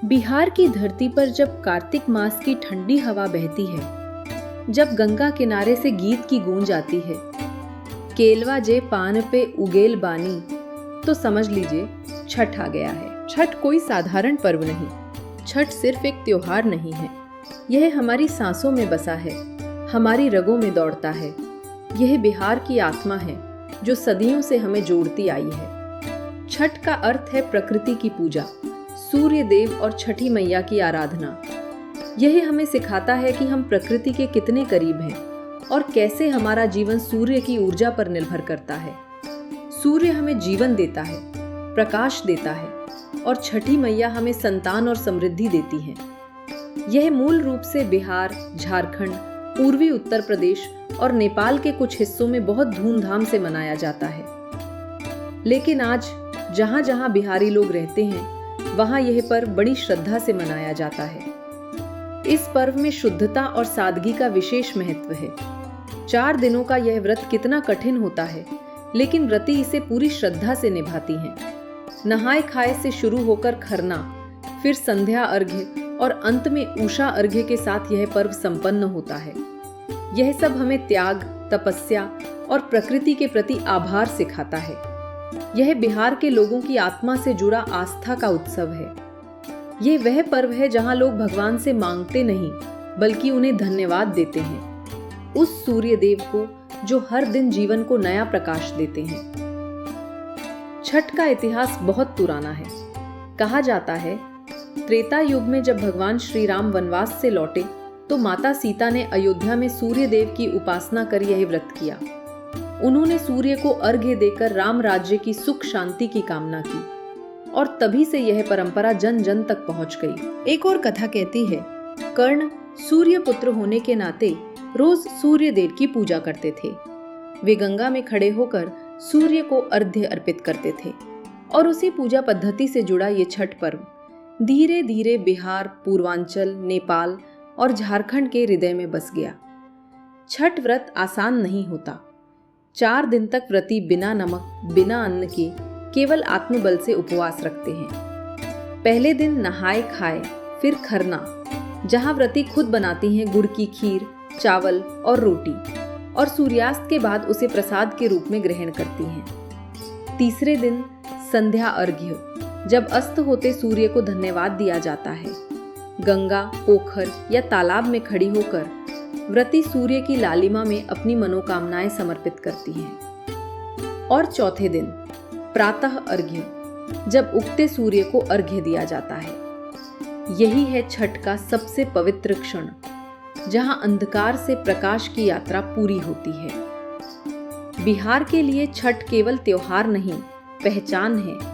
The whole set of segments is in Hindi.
बिहार की धरती पर जब कार्तिक मास की ठंडी हवा बहती है, जब गंगा किनारे से गीत की गूंज आती है, केलवा जे पान पे उगेल बानी, तो समझ लीजिए छठ आ गया है। छठ कोई साधारण पर्व नहीं, छठ सिर्फ एक त्योहार नहीं है, यह हमारी सांसों में बसा है, हमारी रगों में दौड़ता है। यह बिहार की आत्मा है जो सदियों से हमें जोड़ती आई है। छठ का अर्थ है प्रकृति की पूजा, सूर्य देव और छठी मैया की आराधना। यह हमें सिखाता है कि हम प्रकृति के कितने करीब हैं और कैसे हमारा जीवन सूर्य की ऊर्जा पर निर्भर करता है। सूर्य हमें जीवन देता है, प्रकाश देता है और छठी मैया हमें संतान और समृद्धि देती हैं। यह मूल रूप से बिहार, झारखंड, पूर्वी उत्तर प्रदेश और नेपाल के कुछ हिस्सों में बहुत धूमधाम से मनाया जाता है। लेकिन आज जहाँ जहाँ बिहारी लोग रहते हैं, वहाँ यह पर्व बड़ी श्रद्धा से मनाया जाता है। इस पर्व में शुद्धता और सादगी का विशेष महत्व है। 4 दिनों का यह व्रत कितना कठिन होता है, लेकिन व्रती इसे पूरी श्रद्धा से निभाती हैं। नहाए खाए से शुरू होकर खरना, फिर संध्या अर्घ्य और अंत में उषा अर्घ्य के साथ यह पर्व संपन्न होता है। यह सब हमें त्याग, तपस्या और प्रकृति के प्रति आभार सिखाता है। यह बिहार के लोगों की आत्मा से जुड़ा आस्था का उत्सव है। यह वह पर्व है जहां लोग भगवान से मांगते नहीं, बल्कि उन्हें धन्यवाद देते हैं, उस सूर्य देव को जो हर दिन जीवन को नया प्रकाश देते हैं। छठ का इतिहास बहुत पुराना है। कहा जाता है, त्रेता युग में जब भगवान श्री राम वनवास से लौटे तो माता सीता ने अयोध्या में सूर्य देव की उपासना कर यह व्रत किया। उन्होंने सूर्य को अर्घ्य देकर राम राज्य की सुख शांति की कामना की और तभी से यह परंपरा जन जन तक पहुंच गई। एक और कथा कहती है, कर्ण सूर्य पुत्र होने के नाते रोज सूर्य देव की पूजा करते थे। वे गंगा में खड़े होकर सूर्य को अर्घ्य अर्पित करते थे और उसी पूजा पद्धति से जुड़ा ये छठ पर्व धीरे धीरे बिहार, पूर्वांचल, नेपाल और झारखंड के हृदय में बस गया। छठ व्रत आसान नहीं होता। 4 दिन तक व्रती बिना नमक, बिना अन्न के केवल आत्मबल से उपवास रखते हैं। पहले दिन नहाए खाए, फिर खरना, जहां व्रती खुद बनाती हैं गुड़ की खीर, चावल और रोटी, और सूर्यास्त के बाद उसे प्रसाद के रूप में ग्रहण करती हैं। तीसरे दिन संध्या अर्घ्य, जब अस्त होते सूर्य को धन्यवाद दिया जाता है। गंगा, पोखर या तालाब में खड़ी होकर व्रती सूर्य की लालिमा में अपनी मनोकामनाएं समर्पित करती हैं। और चौथे दिन प्रातः अर्घ्य, जब उगते सूर्य को अर्घ्य दिया जाता है। यही है छठ का सबसे पवित्र क्षण, जहां अंधकार से प्रकाश की यात्रा पूरी होती है। बिहार के लिए छठ केवल त्योहार नहीं, पहचान है।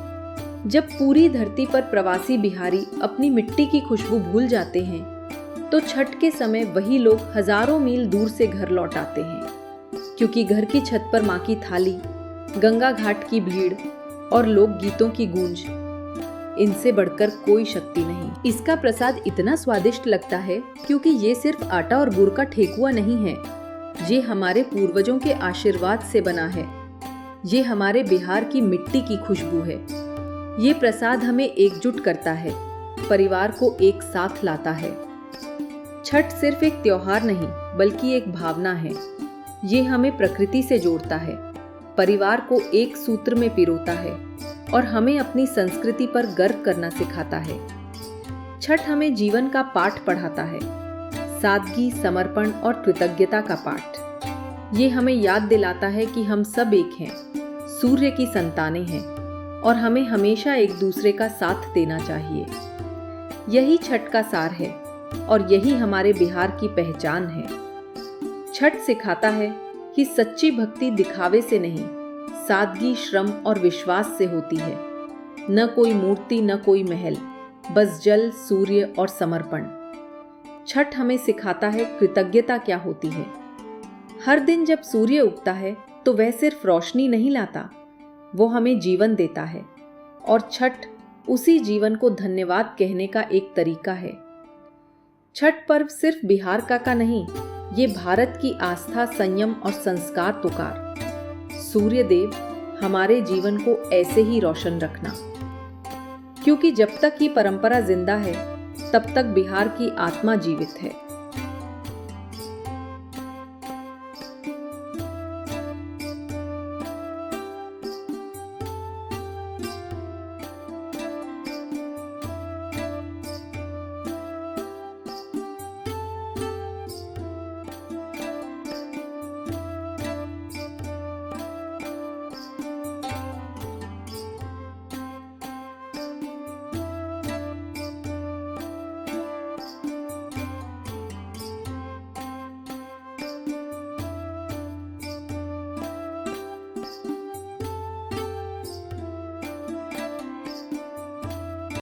जब पूरी धरती पर प्रवासी बिहारी अपनी मिट्टी की खुशबू भूल जाते हैं, तो छठ के समय वही लोग हजारों मील दूर से घर लौट आते हैं, क्योंकि घर की छत पर माँ की थाली, गंगा घाट की भीड़ और लोक गीतों की गूंज, इनसे बढ़कर कोई शक्ति नहीं। इसका प्रसाद इतना स्वादिष्ट लगता है क्योंकि ये सिर्फ आटा और गुड़ का ठेकुआ नहीं है, ये हमारे पूर्वजों के आशीर्वाद से बना है। ये हमारे बिहार की मिट्टी की खुशबू है। ये प्रसाद हमें एकजुट करता है, परिवार को एक साथ लाता है। छठ सिर्फ एक त्योहार नहीं, बल्कि एक भावना है। ये हमें प्रकृति से जोड़ता है, परिवार को एक सूत्र में पिरोता है और हमें अपनी संस्कृति पर गर्व करना सिखाता है। छठ हमें जीवन का पाठ पढ़ाता है, सादगी, समर्पण और कृतज्ञता का पाठ। ये हमें याद दिलाता है कि हम सब एक हैं, सूर्य की संतानें हैं और हमें हमेशा एक दूसरे का साथ देना चाहिए। यही छठ का सार है और यही हमारे बिहार की पहचान है। छठ सिखाता है कि सच्ची भक्ति दिखावे से नहीं, सादगी, श्रम और विश्वास से होती है। न कोई मूर्ति, न कोई महल, बस जल, सूर्य और समर्पण। छठ हमें सिखाता है कृतज्ञता क्या होती है। हर दिन जब सूर्य उगता है तो वह सिर्फ रोशनी नहीं लाता, वो हमें जीवन देता है और छठ उसी जीवन को धन्यवाद कहने का एक तरीका है। छठ पर्व सिर्फ बिहार का नहीं, ये भारत की आस्था, संयम और संस्कार पुकार। सूर्य देव, हमारे जीवन को ऐसे ही रोशन रखना। क्योंकि जब तक ये परंपरा जिंदा है तब तक बिहार की आत्मा जीवित है।